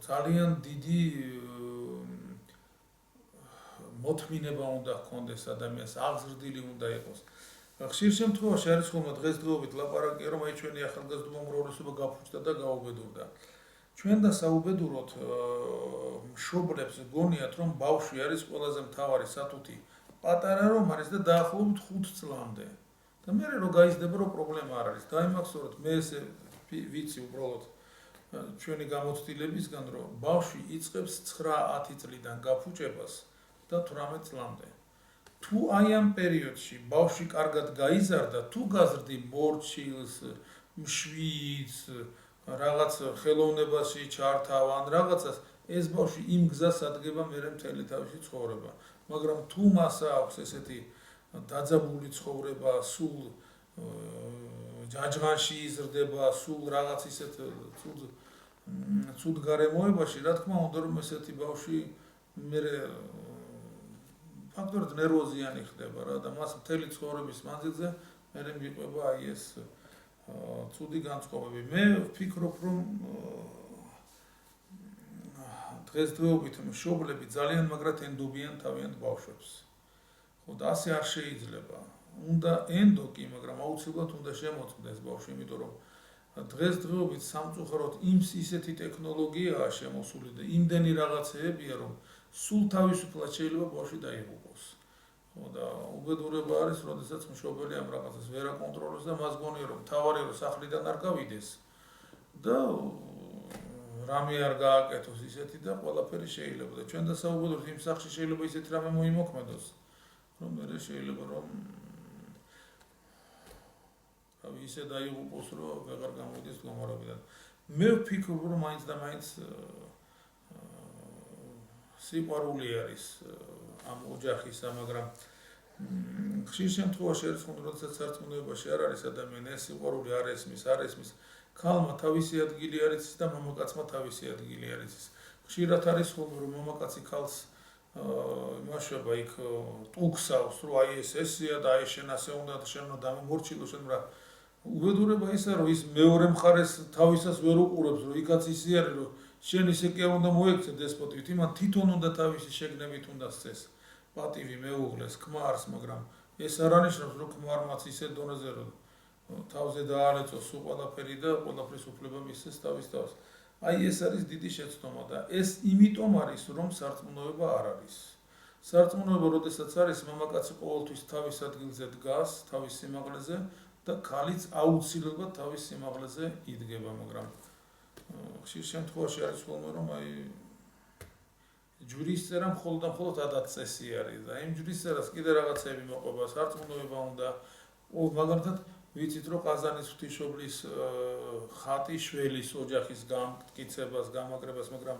ძალიან დიდი მოთმინება უნდა ჰქონდეს ადამიანს, აღზრდილი უნდა იყოს. ხშირ შემთხვევაში არის ხოლმე დღესდღეობით ლაპარაკია, რომ აი ჩვენი ახალგაზრდობა უმრავლესობა გაფუჭდა და გაუბედურდა. ჩვენ და საუბედუროთ მშობლებს გონიათ, რომ ბავშვი არის ყველაზე მთავარი სათუთი. პატარა რომ არის და დაახლოებით 5 წლამდე. და მე რო გაიზრდება, რომ პრობლემა არ არის. დაიმახსოვროთ, მე ესე ვიცი უბრალოდ ჩვენი გამოცდილებისგან, რომ ბავშვი იწყებს 9-10 წლიდან გაფუჭებას და 18 წლამდე. თუ აი ამ პერიოდში ბავშვი კარგად გაიზარდა, თუ გაზრდი მორჩილს, მშვიდს, რაღაც ხელოვნებაში ჩართავ ან რაღაცას, ეს ბავშვი იმ გზას ადგება მერე მთელი თავისი ცხოვრება. მაგრამ თუ მას აქვს ესეთი დაძაბული ცხოვრება, სულ ჯაჯღანში იზრდება, სულ რაღაც ისეთ ცუდ გარემოებაში, რა თქმა უნდა, რომ ესეთი ბავშვი მერე ფაქტორად ნერვოზიანი ხდება რა და მას მთელი ცხოვრების მანძილზე მერე მიყვება აი ეს ცუდი განწყობები. მე ვფიქრობ, რომ დღესდღეობით მშობლები ძალიან მაგრად ენდობიან თავიანთ ბავშვებს. ხო და ასე არ შეიძლება. უნდა ენდო კი, მაგრამ აუცილებლად უნდა შემოწმდეს ბავშვი, იმიტომ რომ დღესდღეობით სამწუხაროდ ისეთი ტექნოლოგიაა შემოსული და იმდენი რაღაცეებია, რომ სულ თავისუფლად შეიძლება ბავშვი დაიღუპოს. ხო და უბედურება არის, როდესაც მშობელი ამ რაღაცას ვერ აკონტროლებს და მას გონია, რომ თავარია რომ სახლიდან არ გავიდეს და რამე არ გააკეთოს ისეთი და ყველაფერი შეიძლება და ჩვენ დასაუბრებთ იმ სახლში შეიძლება ისეთი რამე მოიმოქმედოს, რომ მე შეიძლება რომ ისე დაიღუპოს, რომ ვეღარ გამოვიდეს მდგომარეობიდან. მე ვფიქრობ, რომ მაინც და მაინც სიყვარული არის ამ ოჯახისა, მაგრამ ხშირ შემთხვევაში ერთხელ როდესაც სარწმუნოებაში არ არის ადამიანი, ეს სიყვარული არ ესმის, ქალმა თავისი ადგილი არ იცის და მამაკაცმა თავისი ადგილი არ იცის. ხშირად არის ხოლმე, რომ მამაკაცი ქალს იმაშობა იქ ტუქსავს, რომ აი ესეა და აი შენ ასე უნდა და შენ უნდა დამემორჩილო, შენ რა უბედურება ისა, რომ ის მეორე მხარეს თავისას ვერ უყურებს, რომ იქაც ისე არის, რომ შენ ისე კი არ უნდა მოექცე დესპოტივით, იმან თვითონ უნდა თავისი შეგნებით უნდა სცეს. პატივი მეუღლეს, ქმარს, მაგრამ ეს არ ანიშნავს, რომ ქმარმაც ისე დონეზე რომ თავზე დაალეწოს სულ ყველაფერი და ყველაფრის უფლება მისცეს თავის თავს. აი ეს არის დიდი შეცდომა და ეს იმიტომ არის, რომ სარწმუნოება არ არის. სარწმუნოება, როდესაც არის, მამაკაცი ყოველთვის თავის ადგილზე დგას, თავის სიმაღლეზე და ქალიც აუცილებლად თავის სიმაღლეზე იდგება, მაგრამ ხშირ შემთხვევაში არის ხოლმე, რომ აი ჯვრის წერა მხოლოდ და მხოლოდ ადაწესი არის და იმ ჯვრის წერას კიდე რაღაცები მოყვება, სარწმუნოება უნდა, მაგალითად ვიცით, რომ ყაზანის ღვთისმშობლის ხატი შველის ოჯახის გამტკიცებას, გამაგრებას, მაგრამ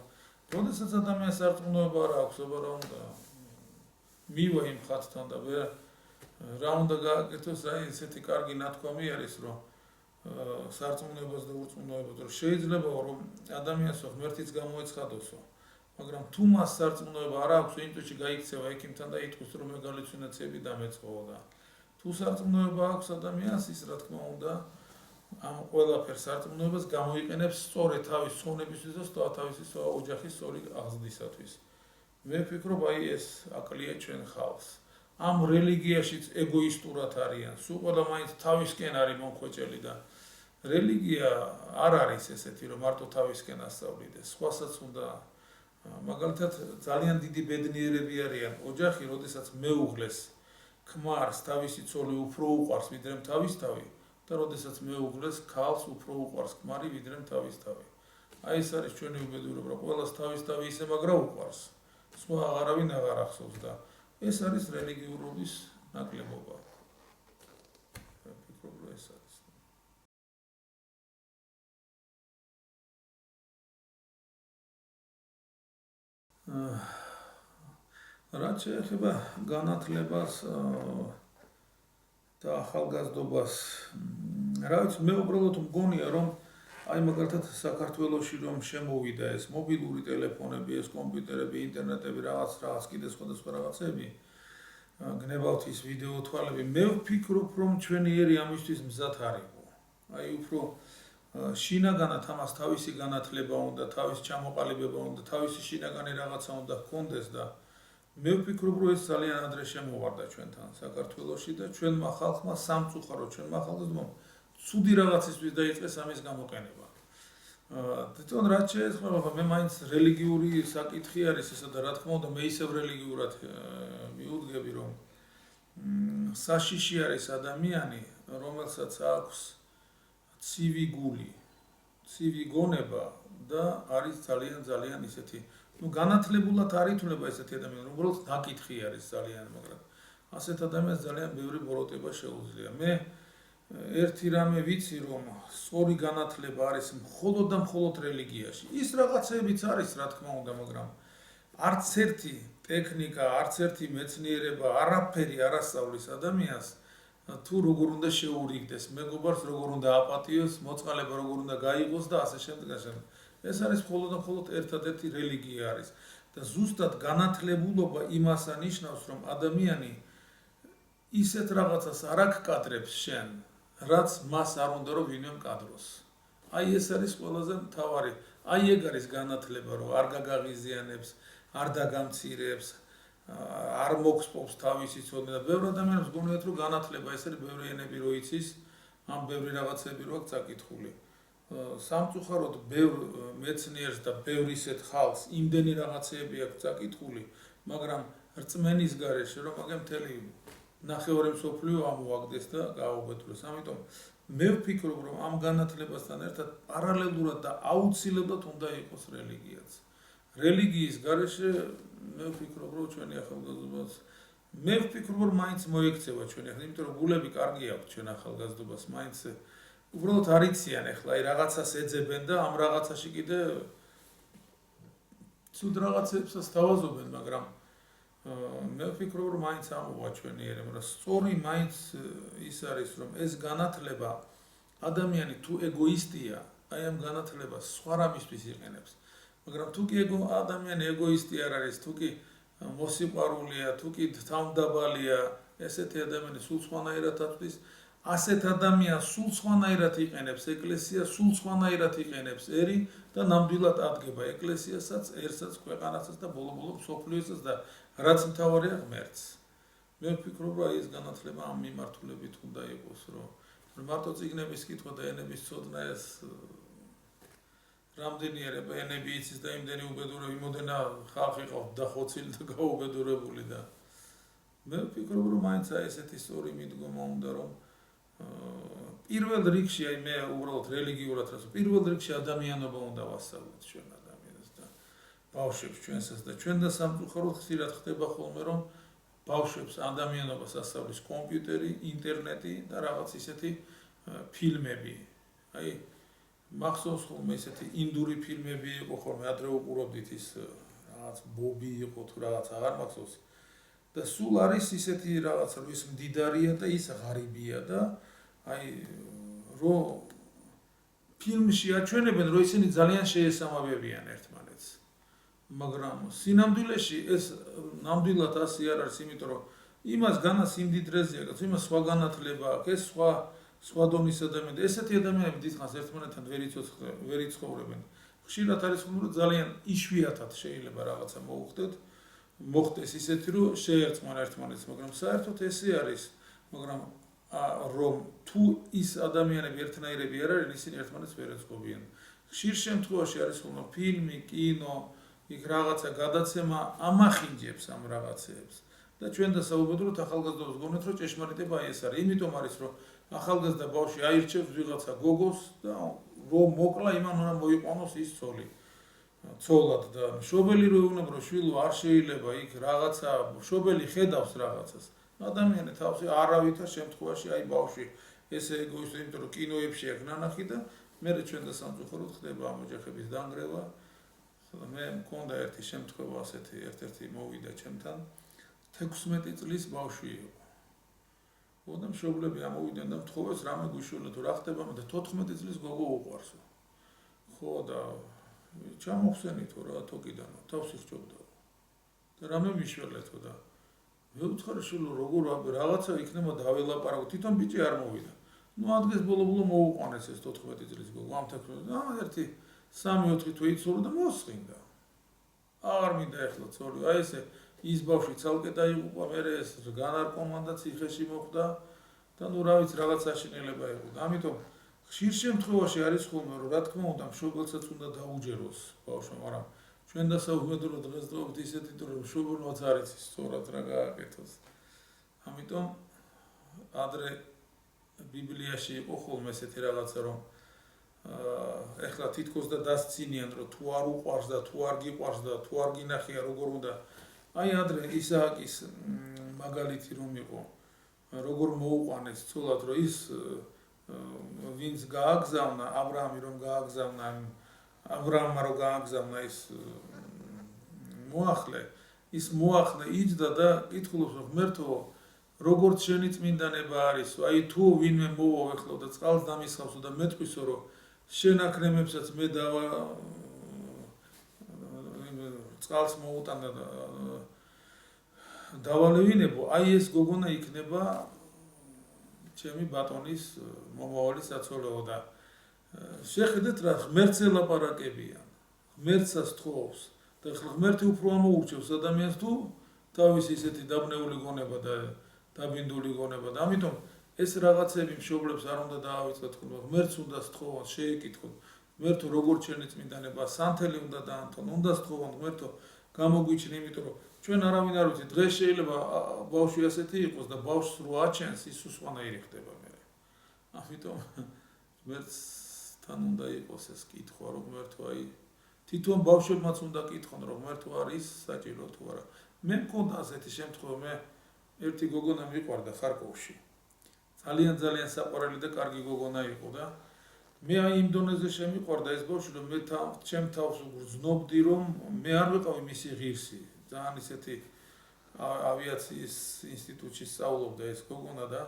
როდესაც ადამიანს სარწმუნოება არ აქვს, რა უნდა მივა იმ ხატთან და რა უნდა გააკეთოს, აი ესეთი კარგი ნათქვამი არის, რომ სარწმუნოებას და ურწმუნოებას, რომ შეიძლება რომ ადამიანს ღმერთიც გამოეცხადოსო, მაგრამ თუ მას სარწმუნოება არ აქვს, ინტუიში გაიქცევა ექიმთან და იტყვის, რომ მე галлюცინაციები დამეწყო და თუ სარწმუნოება აქვს ადამიანს, ის რა თქმა უნდა ამ ყველაფერ სარწმუნოებას გამოიყენებს სწორედ თავის ცნობებისთვის და თავისი ოჯახის სწორი აღზრდისათვის. მე ვფიქრობ, აი ეს აკლია ჩვენ ხალხს. ამ რელიგიაშიც ეგოისტურად არიან, სულ ყველა მაინც თავისკენ არის მომხვეჭელი და რელიგია არ არის ესეთი, რომ მარტო თავისკენ ასწავლიდეს, სხვასაც უნდა მაგალითად ძალიან დიდი ბედნიერები არიან ოჯახი, როდესაც მეუღლეს ქმარს თავისი ცოლი უფრო უყვარს ვიდრე თავისთავი და როდესაც მეუღლეს ქალს უფრო უყვარს ქმარი ვიდრე თავისთავი. აი ეს არის ჩვენი უბედურება, რომ ყველას თავისთავი ისე მაგრა უყვარს, სხვა აღარავინ აღარ ახსოვს და ეს არის რელიგიურობის ნაკლებობა. ვფიქრობ, რომ ეს არის. რაც შეეხება განათლებას და ახალგაზრდობას, რა ვიცი, მე უბრალოდ მგონია, რომ აი მაგალითად საქართველოში რომ შემოვიდა ეს მობილური ტელეფონები, ეს კომპიუტერები, ინტერნეტები, რაღაც კიდე სხვადასხვა რაღაცები, გნებავთ ის ვიდეო თვალები, მე ვფიქრობ, რომ ჩვენი ერი ამისთვის მზად არ იყო. აი უფრო შინაგანად ამას თავისი განათლება უნდა, თავის ჩამოყალიბება უნდა, თავისი შინაგანი რაღაცა უნდა ჰქონდეს და მე ვფიქრობ, რომ ეს ძალიან ადრე შემოვარდა ჩვენთან საქართველოში და ჩვენმა ხალხმა სამწუხაროდ, ჩვენმა ხალხმა ცუდი რაღაცისთვის დაიწყეს ამის გამოყენება. თვითონ რაც შეეხება, მე მაინც რელიგიური საკითხი არის ესა და რა თქმა უნდა, მე ისევ რელიგიურად მიუდგები, რომ საშიში არის ადამიანი, რომელსაც აქვს ცივი გული, ცივი გონება და არის ძალიან ისეთი, განათლებულად არ ითვლება ესეთი ადამიანი, უბრალოდ დაკითხი არის ძალიან, მაგრამ ასეთ ადამიანს ძალიან ბევრი ბოროტება შეუძლია. მე ერთი რამე ვიცი, რომ სწორი განათლება არის მხოლოდ და მხოლოდ რელიგიაში. ის რაღაცებიც არის, რა თქმა უნდა, მაგრამ არც ერთი ტექნიკა, არც ერთი მეცნიერება, არაფერი არ ასწავლის ადამიანს, თუ როგორ უნდა შეურიგდეს, მეგობარს როგორ უნდა აპატიოს, მოწყალება როგორ უნდა გაიღოს და ასე შემდეგ. ეს არის მხოლოდ და მხოლოდ ერთადერთი რელიგია არის და ზუსტად განათლებულობა იმას ანიშნავს, რომ ადამიანი ისეთ რაღაცას არ აკადრებს შენ, რაც მას არ უნდა რომ ვინმე მკადროს. აი ეს არის ყველაზე მთავარი. აი ეგ არის განათლება, რომ არ გაგაღიზიანებს, არ დაგამცირებს, არ მოგსპობს თავისი ცოდნა და ბევრ ადამიანს გონიათ რომ განათლება ეს არის ბევრი ენები რო იცის, ამ ბევრი რაღაცები რო აქვს წაკითხული. სამწუხაროდ ბევრ მეცნიერს და ბევრ ისეთ ხალხს იმდენი რაღაცეები აქვს წაკითხული, მაგრამ რწმენის გარეშე რომ მაგე მთელი ნახევარი მსოფლიო ამოაგდეს და გააუბედურეს. ამიტომ მე ვფიქრობ რომ ამ განათლებასთან ერთად პარალელურად და აუცილებლად უნდა იყოს რელიგიაც. რელიგიის გარეშე მე ვფიქრობ რომ ჩვენი ახალგაზრდობას მე ვფიქრობ რომ მაინც მოექცევა ჩვენი ახლა, იმიტომ რომ გულები კარგი აქვს ჩვენ ახალგაზრდობას, მაინც უბრალოდ არ იციან ახლა აი რაღაცას ეძებენ და ამ რაღაცაში კიდე ცუდ რაღაცებსაც თავაზობენ, მაგრამ მე ვფიქრობ რომ მაინც ამოვა ჩვენი ერე, მაგრამ სწორი მაინც ის არის რომ ეს განათლება ადამიანი თუ ეგოისტია, აი ამ განათლებას სხვა რამისთვის იყენებს. მაგრამ თუ კი ადამიანი ეგოისტი არ არის, თუ კი მოსიყვარულია, თუ კი თავმდაბალია, ესეთი ადამიანი სულ სხვანაირად აწვის, ასეთ ადამიანს სულ სხვანაირად იყენებს ეკლესია, სულ სხვანაირად იყენებს ერი და ნამდვილად ადგება ეკლესიასაც, ერსაც, ქვეყანასაც და ბოლო-ბოლო მსოფლიოსაც და რაც მთავარია ღმერთს. მე ვფიქრობ, რომ ეს განათლება ამ მიმართულებით უნდა იყოს, რომ მარტო წიგნების კითხვა და ენების ცოდნა ეს რამდენი ენები იცის და იმდენი უბედურება, იმოდენა ხალხი ყავს დახოცილი და გაუბედურებული და მე ვფიქრობ, რომ მაინც ესეთი სწორი მიდგომა უნდა, რომ პირველ რიგში აი მე უბრალოდ რელიგიურად რას პირველ რიგში ადამიანობა უნდა ვასწავლოთ ჩვენ ადამიანს და ბავშვებს ჩვენსაც და ჩვენ და სამწუხაროდ ხშირად ხდება ხოლმე რომ ბავშვებს ადამიანობას ასწავლის კომპიუტერი, ინტერნეტი და რაღაც ისეთი ფილმები. აი მახსოვს ხოლმე ესეთი ინდური ფილმები იყო ხოლმე ადრე უყურებდით ის რაღაც ბობი იყო თუ რაღაც აღარ მახსოვს და სულ არის ისეთი რაღაც რომ ის მდიდარია და ის ღარიბია და აი რო ფილმში აჩვენებენ რომ ისინი ძალიან შეესაბამებიან ერთმანეთს. მაგრამ სინამდვილეში ეს ნამდვილად ასე არ არის, იმიტომ რომ იმას განას იმ დიდრეზე აქვს, იმას სხვა განათლება აქვს, ეს სხვა დონის ადამიანები, ესეთი ადამიანები დიდხანს ერთმანეთთან ვერ იცხოვრებენ. ხშირად არის ხოლმე რომ ძალიან იშვიათად შეიძლება რაღაცა მოხდეს ისეთი რომ შეერწყმან ერთმანეთს, მაგრამ საერთოდ ესე არის, მაგრამ რომ თუ ის ადამიანები ერთნაირები არ არიან, ისინი ერთმანეთს ვერ ეწყობიან. ხშირ შემთხვევაში არის ხოლმე ფილმი, კინო, იქ რაღაცა გადაცემა ამახინჯებს ამ რაღაცეებს. და ჩვენ და საუბედუროთ ახალგაზრდობას გონოთ რომ ჭეშმარიტება აი ეს არის. იმიტომ არის რომ ახალგაზრდა ბავშვი აირჩევს ვიღაცა გოგოს და რომ მოკლა იმან უნდა მოიყვანოს ის ცოლი. ცოლად და მშობელი რო ეუბნება რომ შვილო არ შეიძლება იქ რაღაცა მშობელი ხედავს რაღაცას. ადამიანი თავში არავითარ შემთხვევაში აი ბავშვი ესე ეგოისტი, იმიტომ რომ კინოებში აქ ნანახი და მე ჩვენ და სამწუხაროდ ხდება ამ ოჯახების დანგრევა. მე მქონდა ერთი შემთხვევა ასეთი, ერთ-ერთი მოვიდა ჩემთან 16 წლის ბავშვი იყო. და მშობლები ამოვიდნენ და მთხოვეს რამე გვიშველა თუ რა ხდება და 14 წლის გოგო უყვარსო. ხო და ჩამოხსენითო რა თოკიდან თავში ხჭობდა. და რამე მიშველეთო და მე ვუთხარი შვილო როგორ რაღაცა იქნება დაველაპარაკო, თვითონ ბიჭი არ მოვიდა. ადგეს ბოლო-ბოლო მოუყვანეს ეს 14 წლის გოგო ამ თქმით და ერთი 3-4 თვე იცორო და მოსყინდა. აღარ მინდა ეხლა ცოლი, აი ესე ის ბავშვი ცალკე დაიღუპა, მერე ეს განარკომან და ციხეში მოხვდა და ნუ რა ვიცი რაღაც აშინელება იყო. ამიტომ ხშირ შემთხვევაში არის ხოლმე რომ რა თქმა უნდა მშობელსაც უნდა დაუჯეროს ბავშვმა, მაგრამ ჩვენ დასაუბედრო დღესდღეობით ისეთი თუ რომ მშობელმაც არ იცის სწორად რა გააკეთოს. ამიტომ ადრე ბიბლიაში იყო ხოლმე ესეთი რაღაცა რომ ეხლა თითქოს და დასცინიან რომ თუ არ უყვარს და თუ არ გიყვარს და თუ არ გინახია როგორ უნდა აი ადრე ისააკის მაგალითი რომ იყო როგორ მოუყვანეს ცოლად რომ ის ვინც გააგზავნა აბრაამი რომ გააგზავნა აბრაამმა რომ გააგზავნა ის მოახლე იჯდა და კითხულობს რომ ღმერთო როგორც შენი წმინდანება არის აი თუ ვინმე მოვავ ეხლა და წყალს დამისხავსო და მეტყვისო რომ შენ აქნემებსაც მე წყალს მოუტანა და დავალევინებო, აი ეს გოგონა იქნება ჩემი ბატონის მომავალი საცოლეო და შეხედეთ რა ღმერთს ელაპარაკებიან. ღმერთსაც თხოვს და ღმერთი უფრო ამოურჩევს ადამიანს თუ თავის ისეთი დაბნეული გონება და დაბინდული გონება და ამიტომ ეს რაღაცები მშობლებს არ უნდა დაავიწყოთ, ღმერთს უნდა სთხოვონ, შეეკითხონ, ღმერთო როგორ ჩემი წმინდანება, სანთელი უნდა დაანთონ, უნდა სთხოვონ, ღმერთო გამოგვიჩნი, იმიტომ რომ ჩვენ არავინ არ ვიცი, დღეს შეიძლება ბავშვი ასეთი იყოს და ბავშვს რო აჩენს, ის სხვანაირი ხდება მე. ამიტომ ღმერთთან უნდა იყოს ეს კითხვა, რომ ღმერთო აი თვითონ ბავშვებმაც უნდა კითხონ, რომ ღმერთო არის საჭირო თუ არა. მე მქონდა ასეთი შემთხვევა, მე ერთი გოგონა მიყვარდა ხარკოვში. ძალიან საყვარელი და კარგი გოგონა იყო და მე აი იმ დონეზე შემიყვარდა ეს ბავშვი, რომ მე ჩემ თავს ვგრძნობდი, რომ მე არ ვიყავი მისი ღირსი. ძალიან ისეთი ავიაციის ინსტიტუტში სწავლობდა ეს გოგონა და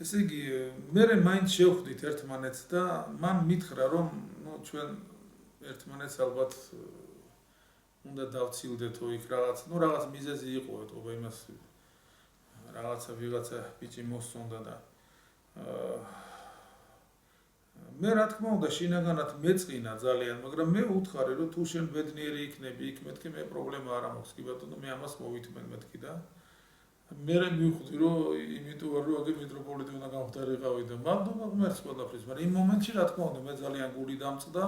ესე იგი მე მაინც შევხვდით ერთმანეთს და მან მითხრა, რომ ჩვენ ერთმანეთს ალბათ უნდა დავცილდეთო იქ რაღაც მიზეზი იყო ეთქობა იმას რაღაცა ბიჭი მოსწონდა და მე რა თქმა უნდა შინაგანად მეწყინა ძალიან, მაგრამ მე უთხარი რომ თუ შენ ბედნიერი იქნები იქ მეთქი მე პრობლემა არ მაქვს, კი ბატონო მე ამას მოვითმენ მეთქი და მე მივხვდი რომ იმიტომ რომ აგი მიტროპოლიტი უნდა გამხდარიყავი და მადლობა ღმერთს ყველაფრის, მაგრამ იმ მომენტში რა თქმა უნდა მე ძალიან გული დამწყდა,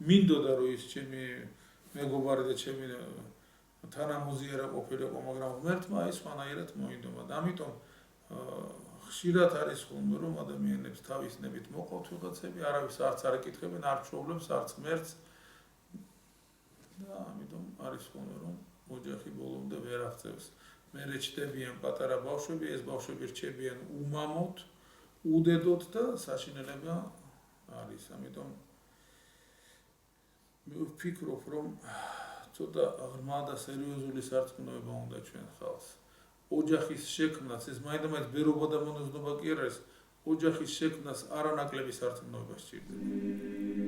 მინდოდა რომ ის ჩემი მეგობარი და ჩემი თანამოზიარა ყოფილიყო, მაგრამ ღმერთმა ის სხვანაირად მოინდომა და ამიტომ ხშირად არის ხოლმე რომ ადამიანებს თავისნებით მოყავთ ვიღაცები, არავის არც არ ეკითხებენ, არ მშობლებს, არც ღმერთს და ამიტომ არის ხოლმე რომ ოჯახი ბოლომდე ვერ აღწევს. მე რჩდებიან პატარა ბავშვები, ეს ბავშვები რჩებიან უმამოდ, უდედოდ და საშინელება არის. ამიტომ მე ვფიქრობ რომ ცოტა ღრმა და სერიოზული სარწმუნოება უნდა ჩვენ ხალხს. ოჯახის შექმნას ეს მაინდამაინც ბერობა და მონაზვნობა კი არ არის, ოჯახის შექმნას არანაკლები სარწმუნოება სჭირდება.